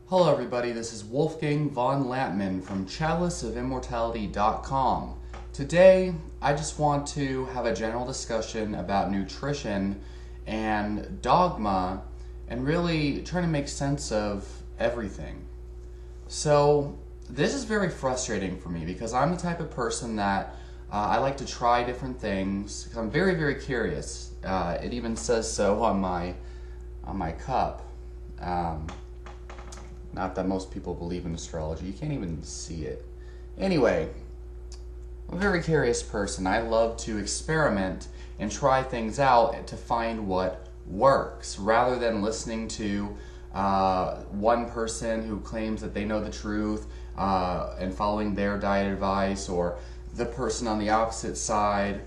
Hello everybody, this is Wolfgang von Lampman from chaliceofimmortality.com. Today, I just want to have a general discussion about nutrition and dogma and really trying to make sense of everything. So, this is very frustrating for me because I'm the type of person that I like to try different things because I'm very, very curious. It even says so on my cup. Not that most people believe in astrology. You can't even see it. Anyway, I'm a very curious person. I love to experiment and try things out to find what works rather than listening to one person who claims that they know the truth and following their diet advice, or the person on the opposite side.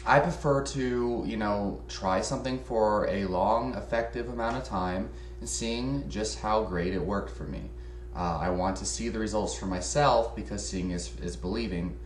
I prefer to, try something for a long, effective amount of time and seeing just how great it worked for me. I want to see the results for myself because seeing is believing.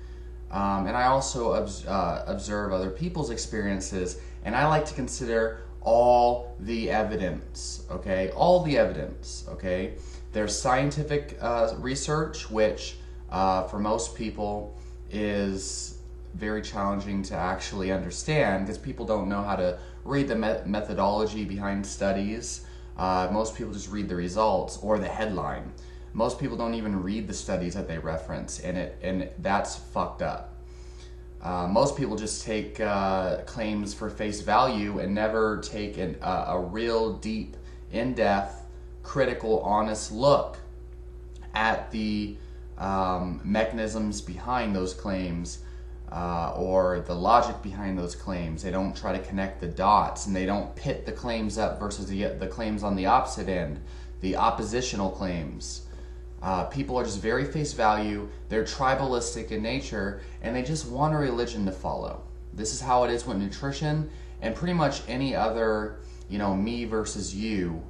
And I also observe other people's experiences, and I like to consider all the evidence, okay? All the evidence, okay? There's scientific research, which for most people is very challenging to actually understand because people don't know how to read the methodology behind studies. Most people just read the results or the headline. Most people don't even read the studies that they reference, and that's fucked up. Most people just take claims for face value and never take a real deep, in-depth, critical, honest look at the mechanisms behind those claims. Or the logic behind those claims. They don't try to connect the dots, and they don't pit the claims up versus the claims on the opposite end, the oppositional claims. People are just very face value, they're tribalistic in nature, and they just want a religion to follow. This is how it is with nutrition and pretty much any other, me versus you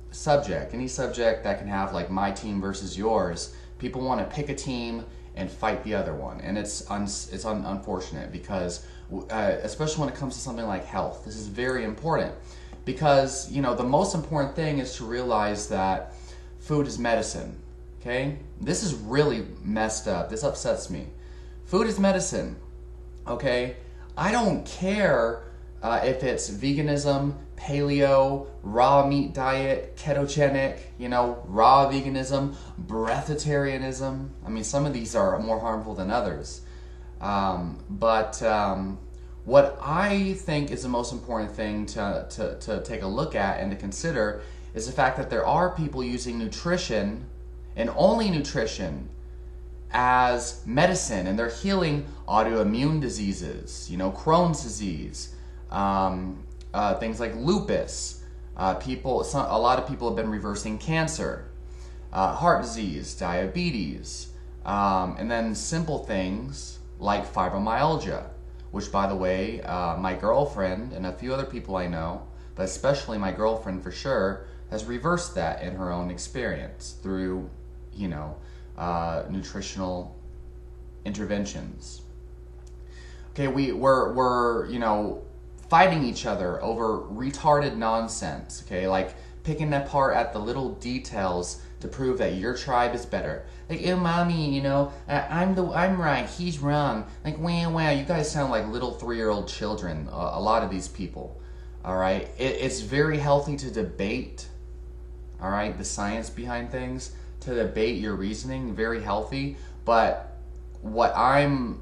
subject. Any subject that can have like my team versus yours. People want to pick a team and fight the other one, and it's unfortunate because especially when it comes to something like health, this is very important because the most important thing is to realize that food is medicine. Okay, this is really messed up. This upsets me. Food is medicine. Okay, I don't care if it's veganism, paleo, raw meat diet, ketogenic, raw veganism, breatharianism. I mean, some of these are more harmful than others. But what I think is the most important thing to take a look at and to consider is the fact that there are people using nutrition, and only nutrition, as medicine, and they're healing autoimmune diseases, Crohn's disease, things like lupus. A lot of people have been reversing cancer, heart disease, diabetes, and then simple things like fibromyalgia, which, by the way, my girlfriend and a few other people I know, but especially my girlfriend for sure, has reversed that in her own experience through, nutritional interventions. Okay, we're fighting each other over retarded nonsense, okay? Like picking apart at the little details to prove that your tribe is better. Like, oh, mommy, I'm right, he's wrong. Like, wow, you guys sound like little 3-year-old children, a lot of these people, all right? It's very healthy to debate, all right, the science behind things, to debate your reasoning, very healthy, but what I'm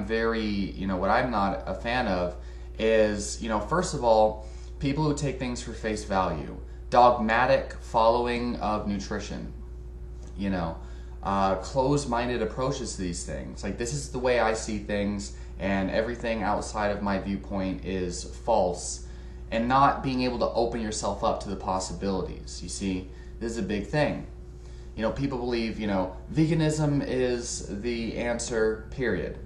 very, what I'm not a fan of is, first of all, people who take things for face value, dogmatic following of nutrition, closed-minded approaches to these things. Like, this is the way I see things, and everything outside of my viewpoint is false, and not being able to open yourself up to the possibilities. You see, this is a big thing. People believe, veganism is the answer, period.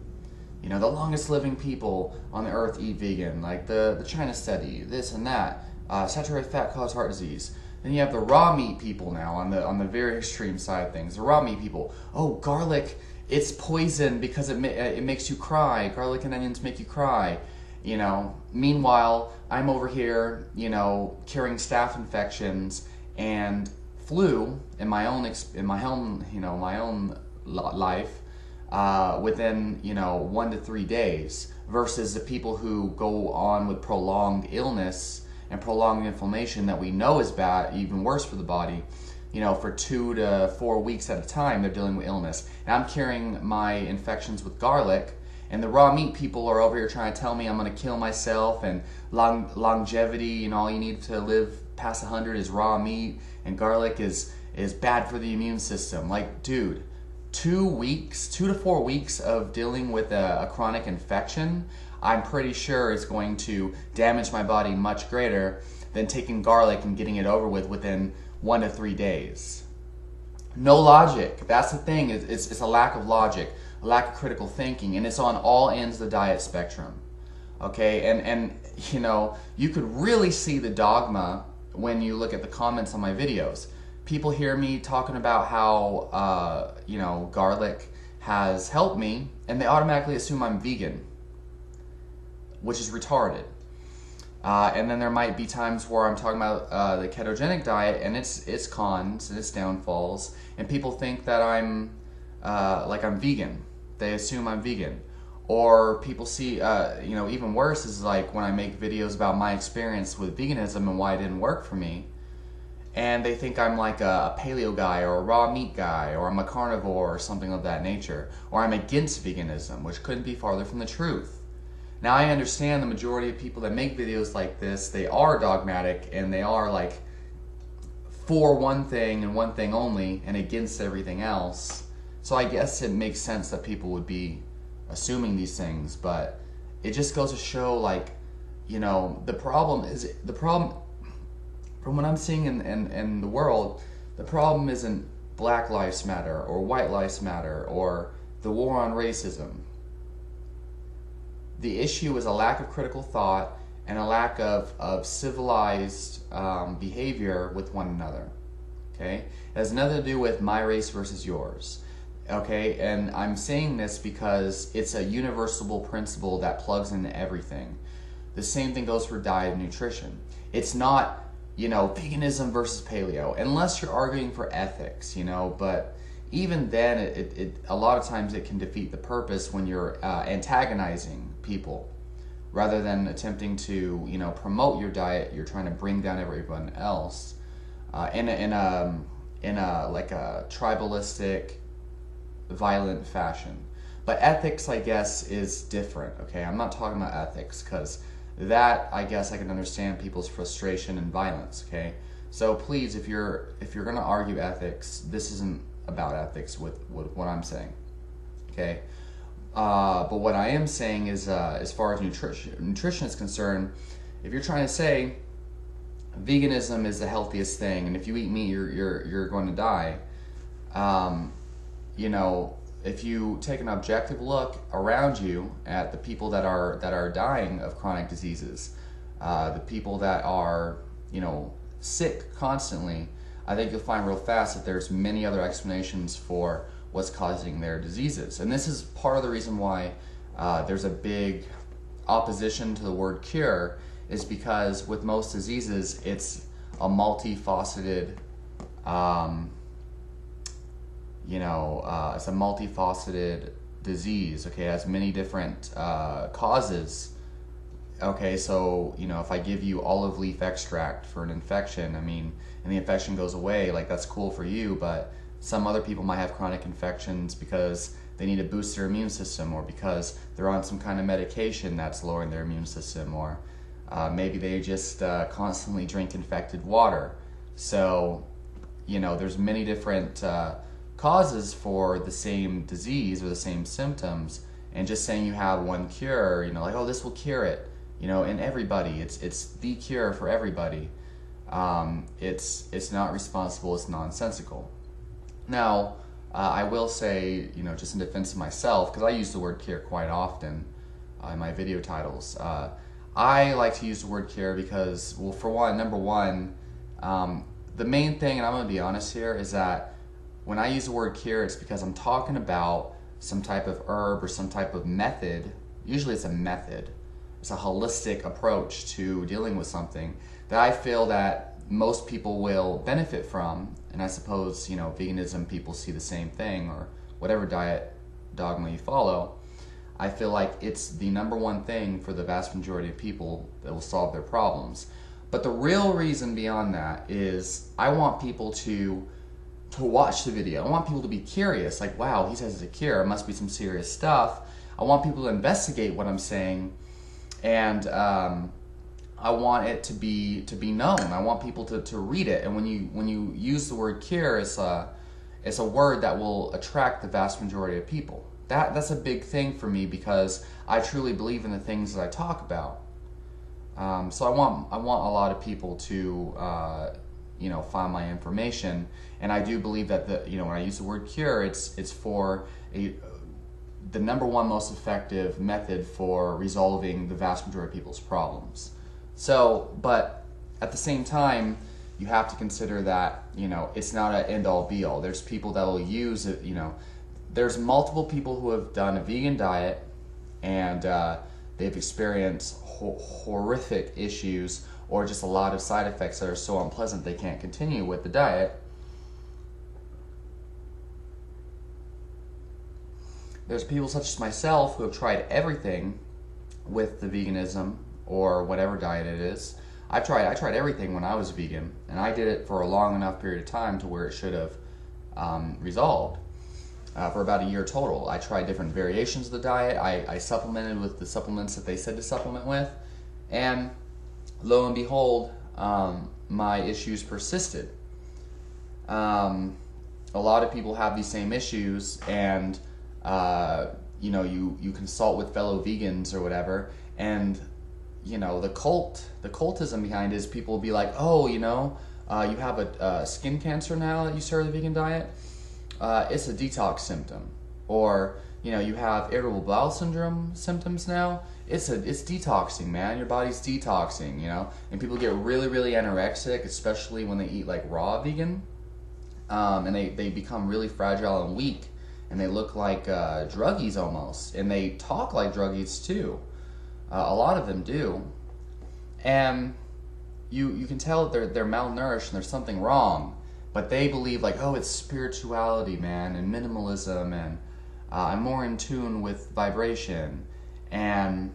The longest living people on the earth eat vegan, like the China study, this and that. Saturated fat causes heart disease. Then you have the raw meat people now on the very extreme side of things. The raw meat people, oh, garlic, it's poison because it makes you cry. Garlic and onions make you cry. Meanwhile, I'm over here, curing staph infections and flu in my own life within 1 to 3 days, versus the people who go on with prolonged illness and prolonged inflammation that we know is bad, even worse for the body. For 2 to 4 weeks at a time, they're dealing with illness. And I'm curing my infections with garlic, and the raw meat people are over here trying to tell me I'm going to kill myself, and longevity, all you need to live past 100 is raw meat, and garlic is bad for the immune system. Like, dude, 2 to 4 weeks of dealing with a chronic infection, I'm pretty sure is going to damage my body much greater than taking garlic and getting it over with within 1 to 3 days. No logic. That's the thing. It's a lack of logic, a lack of critical thinking, and it's on all ends of the diet spectrum. Okay, and you could really see the dogma when you look at the comments on my videos. People hear me talking about how garlic has helped me, and they automatically assume I'm vegan, which is retarded. And then there might be times where I'm talking about the ketogenic diet and its cons and its downfalls, and people think that I'm vegan. They assume I'm vegan. Or people see, even worse is like when I make videos about my experience with veganism and why it didn't work for me, and they think I'm like a paleo guy or a raw meat guy, or I'm a carnivore or something of that nature, or I'm against veganism, which couldn't be farther from the truth. Now, I understand the majority of people that make videos like this, they are dogmatic and they are like for one thing and one thing only and against everything else. So I guess it makes sense that people would be assuming these things, but it just goes to show, like, the problem from what I'm seeing in the world, the problem isn't Black Lives Matter or White Lives Matter or the war on racism. The issue is a lack of critical thought and a lack of civilized behavior with one another. Okay? It has nothing to do with my race versus yours. Okay? And I'm saying this because it's a universal principle that plugs into everything. The same thing goes for diet and nutrition. It's not, veganism versus paleo, unless you're arguing for ethics, but even then, it a lot of times it can defeat the purpose when you're antagonizing people rather than attempting to promote your diet. You're trying to bring down everyone else in a like a tribalistic, violent fashion. But ethics, I guess, is different. Okay, I'm not talking about ethics because that, I guess, I can understand people's frustration and violence. Okay, so please, if you're going to argue ethics, this isn't about ethics with what I'm saying. Okay, but what I am saying is, as far as nutrition is concerned, if you're trying to say veganism is the healthiest thing, and if you eat meat, you're going to die, if you take an objective look around you at the people that are dying of chronic diseases, the people that are sick constantly, I think you'll find real fast that there's many other explanations for what's causing their diseases. And this is part of the reason why there's a big opposition to the word cure, is because with most diseases, it's a multifaceted, it's a multifaceted disease. Okay, it has many different causes. Okay, so if I give you olive leaf extract for an infection, and the infection goes away, like, that's cool for you, but some other people might have chronic infections because they need to boost their immune system, or because they're on some kind of medication that's lowering their immune system, or maybe they just constantly drink infected water. So, there's many different causes for the same disease or the same symptoms, and just saying you have one cure, like, oh, this will cure it, in everybody, it's the cure for everybody. It's not responsible, it's nonsensical. Now, I will say, just in defense of myself, because I use the word cure quite often in my video titles, I like to use the word cure because, well, for one, number one, the main thing, and I'm going to be honest here, is that when I use the word cure, it's because I'm talking about some type of herb or some type of method. Usually it's a method. It's a holistic approach to dealing with something that I feel that most people will benefit from, and I suppose, you know, veganism people see the same thing, or whatever diet dogma you follow. I feel like it's the number one thing for the vast majority of people that will solve their problems. But the real reason beyond that is I want people to watch the video. I want people to be curious, like, wow, he says it's a cure, it must be some serious stuff. I want people to investigate what I'm saying, and I want it to be known. I want people to read it. And when you use the word cure, it's a word that will attract the vast majority of people. That's a big thing for me, because I truly believe in the things that I talk about. So I want a lot of people to find my information, and I do believe that when I use the word cure, it's for the number one most effective method for resolving the vast majority of people's problems. So, but at the same time, you have to consider that it's not an end all be all. There's people that will use it. There's multiple people who have done a vegan diet, and they've experienced horrific issues, or just a lot of side effects that are so unpleasant they can't continue with the diet. There's people such as myself who have tried everything with the veganism or whatever diet it is. I tried everything when I was vegan, and I did it for a long enough period of time to where it should have resolved. For about a year total. I tried different variations of the diet. I supplemented with the supplements that they said to supplement with, and lo and behold, my issues persisted. A lot of people have these same issues, and you consult with fellow vegans or whatever, and the cultism behind it is people will be like, oh, you have a skin cancer now that you started the vegan diet. It's a detox symptom. Or you have irritable bowel syndrome symptoms now. It's detoxing, man. Your body's detoxing. And people get really, really anorexic, especially when they eat like raw vegan, and they become really fragile and weak, and they look like druggies almost, and they talk like druggies too. A lot of them do, and you can tell that they're malnourished and there's something wrong. But they believe like, oh, it's spirituality, man, and minimalism, and I'm more in tune with vibration, and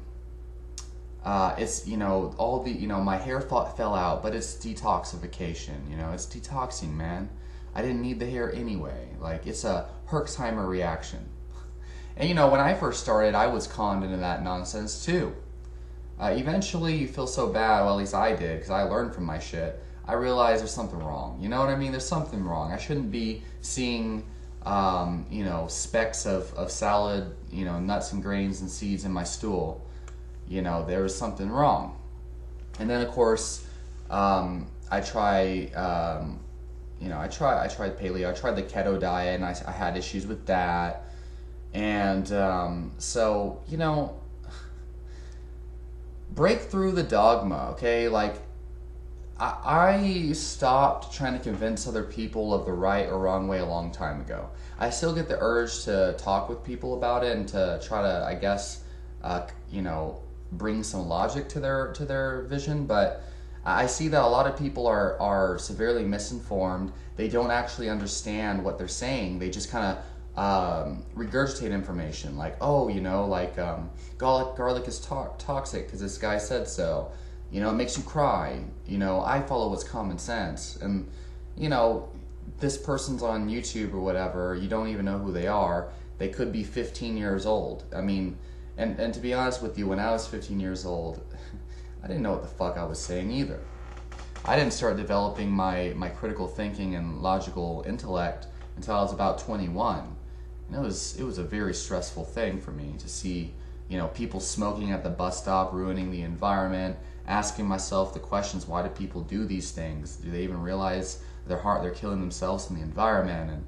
it's all the my hair fell out, but it's detoxification. It's detoxing, man. I didn't need the hair anyway. Like, it's a Herxheimer reaction. And when I first started, I was conned into that nonsense too. Eventually, you feel so bad. Well, at least I did, because I learned from my shit. I realized there's something wrong. You know what I mean? There's something wrong. I shouldn't be seeing, specks of salad, nuts and grains and seeds in my stool. There was something wrong. And then, of course, I tried paleo. I tried the keto diet, and I had issues with that. And so, break through the dogma, okay? Like, I stopped trying to convince other people of the right or wrong way a long time ago. I still get the urge to talk with people about it and to try to, I guess, bring some logic to their vision, but I see that a lot of people are severely misinformed. They don't actually understand what they're saying. They just kind of regurgitate information, like, oh, garlic is toxic because this guy said so. It makes you cry. I follow what's common sense. And, this person's on YouTube or whatever, you don't even know who they are. They could be 15 years old. I mean, and to be honest with you, when I was 15 years old, I didn't know what the fuck I was saying either. I didn't start developing my critical thinking and logical intellect until I was about 21. And it was a very stressful thing for me to see, people smoking at the bus stop, ruining the environment, asking myself the questions, why do people do these things? Do they even realize they're killing themselves and the environment? And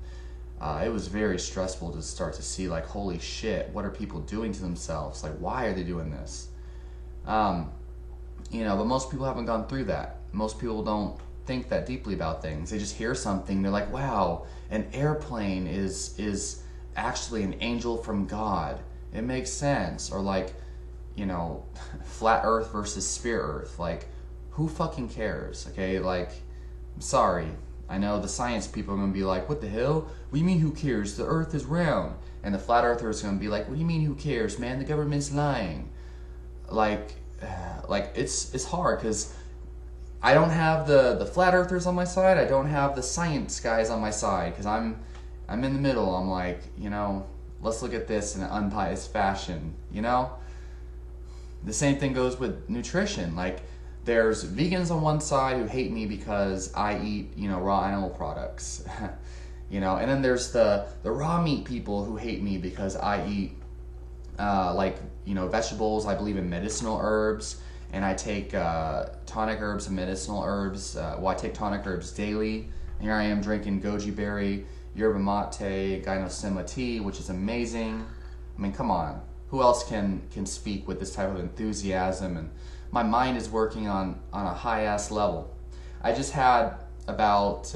it was very stressful to start to see, like, holy shit, what are people doing to themselves? Like, why are they doing this? But most people haven't gone through that. Most people don't think that deeply about things. They just hear something, they're like, wow, an airplane is actually an angel from God. It makes sense. Or like, flat earth versus sphere earth. Like, who fucking cares? Okay, like, I'm sorry. I know the science people are going to be like, what the hell? What do you mean who cares? The earth is round. And the flat earthers are going to be like, what do you mean who cares, man? The government's lying. Like it's hard because I don't have the flat earthers on my side. I don't have the science guys on my side because I'm in the middle. I'm like, let's look at this in an unbiased fashion, The same thing goes with nutrition. Like, there's vegans on one side who hate me because I eat, raw animal products. And then there's the raw meat people who hate me because I eat vegetables. I believe in medicinal herbs, and I take tonic herbs and medicinal herbs. I take tonic herbs daily. Here I am drinking goji berry, yerba mate, gynosema tea, which is amazing. I mean, come on. Who else can speak with this type of enthusiasm? And my mind is working on a high-ass level. I just had about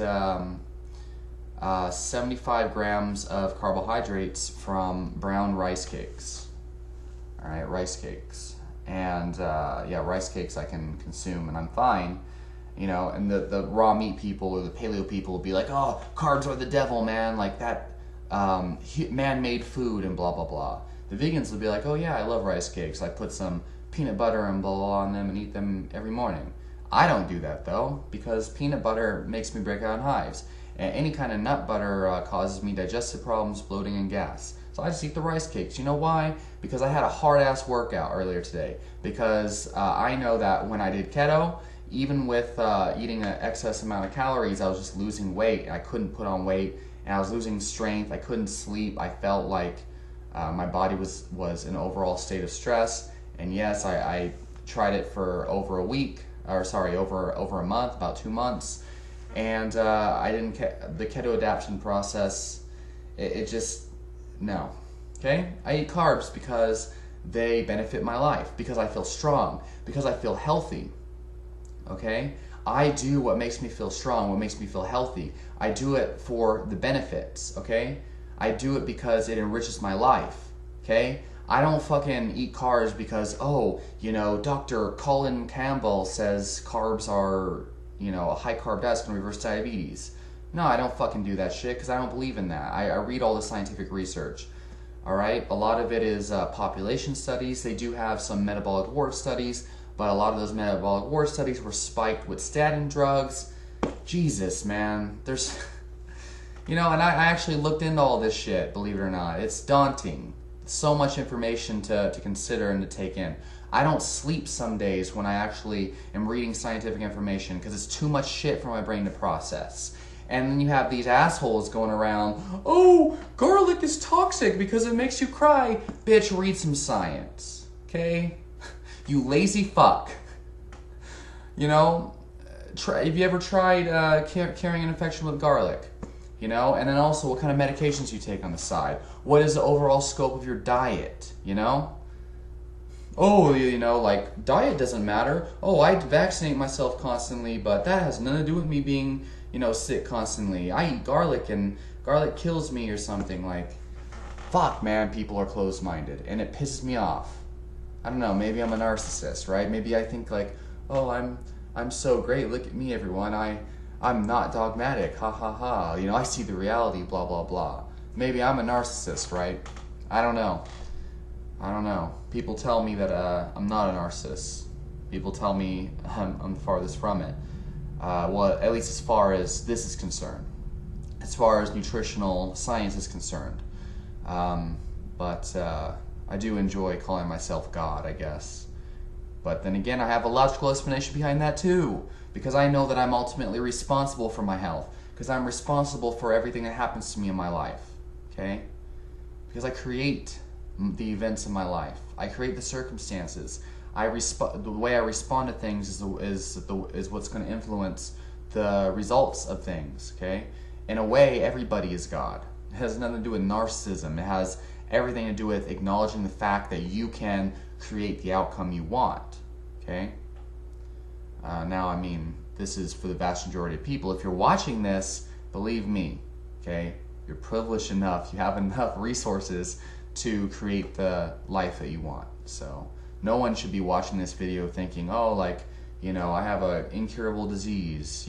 75 grams of carbohydrates from brown rice cakes. All right, rice cakes. And rice cakes I can consume and I'm fine. And the raw meat people or the paleo people will be like, oh, carbs are the devil, man. Like that man-made food and blah, blah, blah. The vegans will be like, oh yeah, I love rice cakes. I put some peanut butter and blah, blah, blah on them and eat them every morning. I don't do that though, because peanut butter makes me break out in hives. And any kind of nut butter causes me digestive problems, bloating, and gas. So I just eat the rice cakes. You know why? Because I had a hard-ass workout earlier today. Because I know that when I did keto, even with eating an excess amount of calories, I was just losing weight. I couldn't put on weight, and I was losing strength. I couldn't sleep. I felt like my body was in an overall state of stress. And yes, I tried it for over a month, about 2 months. And I didn't, the keto adaptation process, it just, no. Okay? I eat carbs because they benefit my life, because I feel strong, because I feel healthy. Okay? I do what makes me feel strong, what makes me feel healthy. I do it for the benefits, okay? I do it because it enriches my life, okay? I don't fucking eat carbs because, Dr. Colin Campbell says carbs are, a high carb diet is going to reverse diabetes. No, I don't fucking do that shit because I don't believe in that. I read all the scientific research, all right? A lot of it is population studies. They do have some metabolic ward studies, but a lot of those metabolic ward studies were spiked with statin drugs. Jesus, man. There's, and I actually looked into all this shit, believe it or not. It's daunting. So much information to consider and to take in. I don't sleep some days when I actually am reading scientific information because it's too much shit for my brain to process. And then you have these assholes going around, oh, garlic is toxic because it makes you cry. Bitch, read some science, okay? You lazy fuck. Have you ever tried curing an infection with garlic? And then also what kind of medications you take on the side. What is the overall scope of your diet, Oh, diet doesn't matter. Oh, I vaccinate myself constantly, but that has nothing to do with me being, sick constantly. I eat garlic and garlic kills me or something. Fuck, man, people are closed-minded, and it pisses me off. I don't know, maybe I'm a narcissist, right? Maybe I think oh, I'm so great, look at me, everyone. I'm not dogmatic, ha ha ha. I see the reality, blah blah blah. Maybe I'm a narcissist, right? I don't know. People tell me that I'm not a narcissist. People tell me I'm the farthest from it. Well, at least as far as this is concerned. As far as nutritional science is concerned. But I do enjoy calling myself God, I guess. But then again, I have a logical explanation behind that too. Because I know that I'm ultimately responsible for my health. Because I'm responsible for everything that happens to me in my life. Okay? Because I create the events in my life. I create the circumstances. The way I respond to things is what's going to influence the results of things. Okay? In a way, everybody is God. It has nothing to do with narcissism. It has everything to do with acknowledging the fact that you can create the outcome you want. Okay? Now, I mean, this is for the vast majority of people. If you're watching this, believe me, okay, you're privileged enough, you have enough resources to create the life that you want. So no one should be watching this video thinking, oh, I have an incurable disease,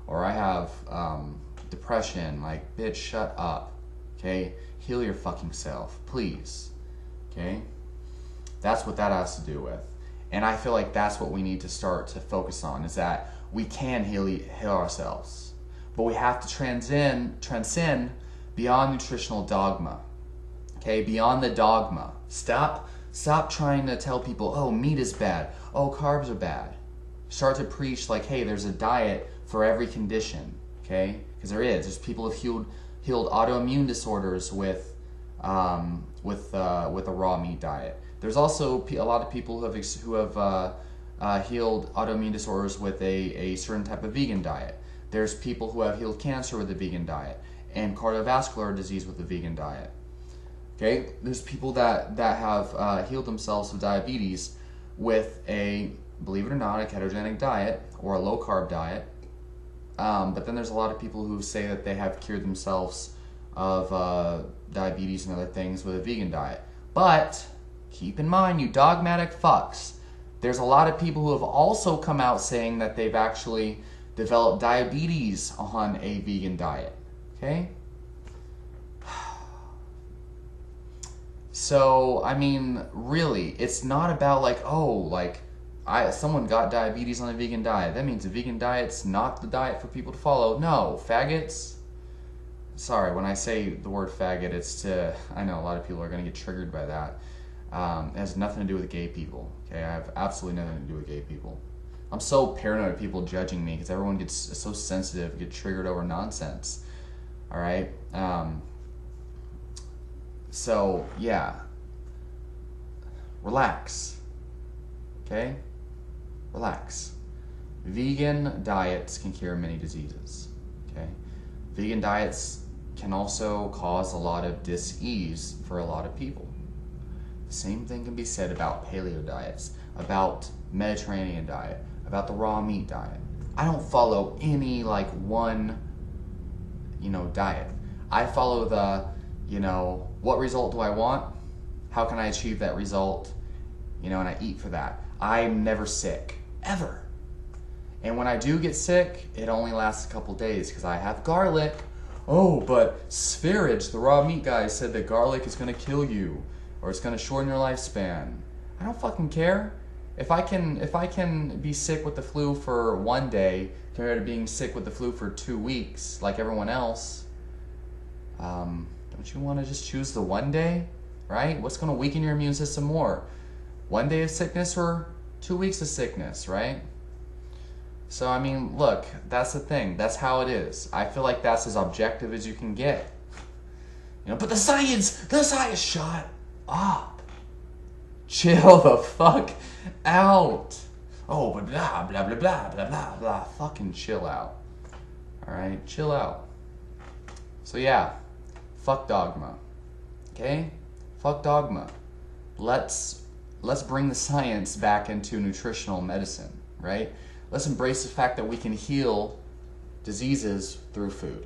or I have depression. Like, bitch, shut up. Okay? Heal your fucking self, please. Okay? That's what that has to do with. And I feel like that's what we need to start to focus on, is that we can heal ourselves. But we have to transcend beyond nutritional dogma. Okay? Beyond the dogma. Stop trying to tell people, oh, meat is bad. Oh, carbs are bad. Start to preach like, hey, there's a diet for every condition. Okay? Because there is. There's people who've healed autoimmune disorders with a raw meat diet. There's also a lot of people who have healed autoimmune disorders with a certain type of vegan diet. There's people who have healed cancer with a vegan diet and cardiovascular disease with a vegan diet. Okay, there's people that have healed themselves of diabetes with a, believe it or not, a ketogenic diet or a low carb diet. But then there's a lot of people who say that they have cured themselves of diabetes and other things with a vegan diet. But keep in mind, you dogmatic fucks, there's a lot of people who have also come out saying that they've actually developed diabetes on a vegan diet. Okay? So, I mean, really, it's not about like, oh, like, someone got diabetes on a vegan diet. That means a vegan diet's not the diet for people to follow. No, faggots. Sorry, when I say the word faggot, I know a lot of people are going to get triggered by that. It has nothing to do with gay people. Okay, I have absolutely nothing to do with gay people. I'm so paranoid of people judging me because everyone gets so sensitive, get triggered over nonsense. All right. So yeah, relax. Okay, relax. Vegan diets can cure many diseases. Okay, vegan diets can also cause a lot of dis-ease for a lot of people. The same thing can be said about paleo diets, about Mediterranean diet, about the raw meat diet. I don't follow any like one, diet. I follow the, what result do I want? How can I achieve that result? And I eat for that. I'm never sick, ever. And when I do get sick, it only lasts a couple days because I have garlic. Oh, but Spherage, the raw meat guy, said that garlic is going to kill you or it's going to shorten your lifespan. I don't fucking care. If I can be sick with the flu for one day compared to being sick with the flu for 2 weeks like everyone else, don't you want to just choose the one day, right? What's going to weaken your immune system more? 1 day of sickness or 2 weeks of sickness, right? So, I mean, look, that's the thing. That's how it is. I feel like that's as objective as you can get. But the science, shut up. Chill the fuck out. Oh, but blah, blah, blah, blah, blah, blah, blah. Fucking chill out. Alright, chill out. So yeah, fuck dogma. Okay? Fuck dogma. Let's bring the science back into nutritional medicine, right? Let's embrace the fact that we can heal diseases through food.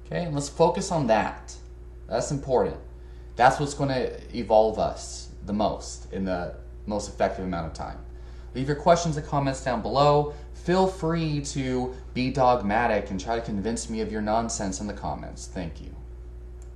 Okay? And let's focus on that. That's important. That's what's going to evolve us the most in the most effective amount of time. Leave your questions and comments down below. Feel free to be dogmatic and try to convince me of your nonsense in the comments. Thank you.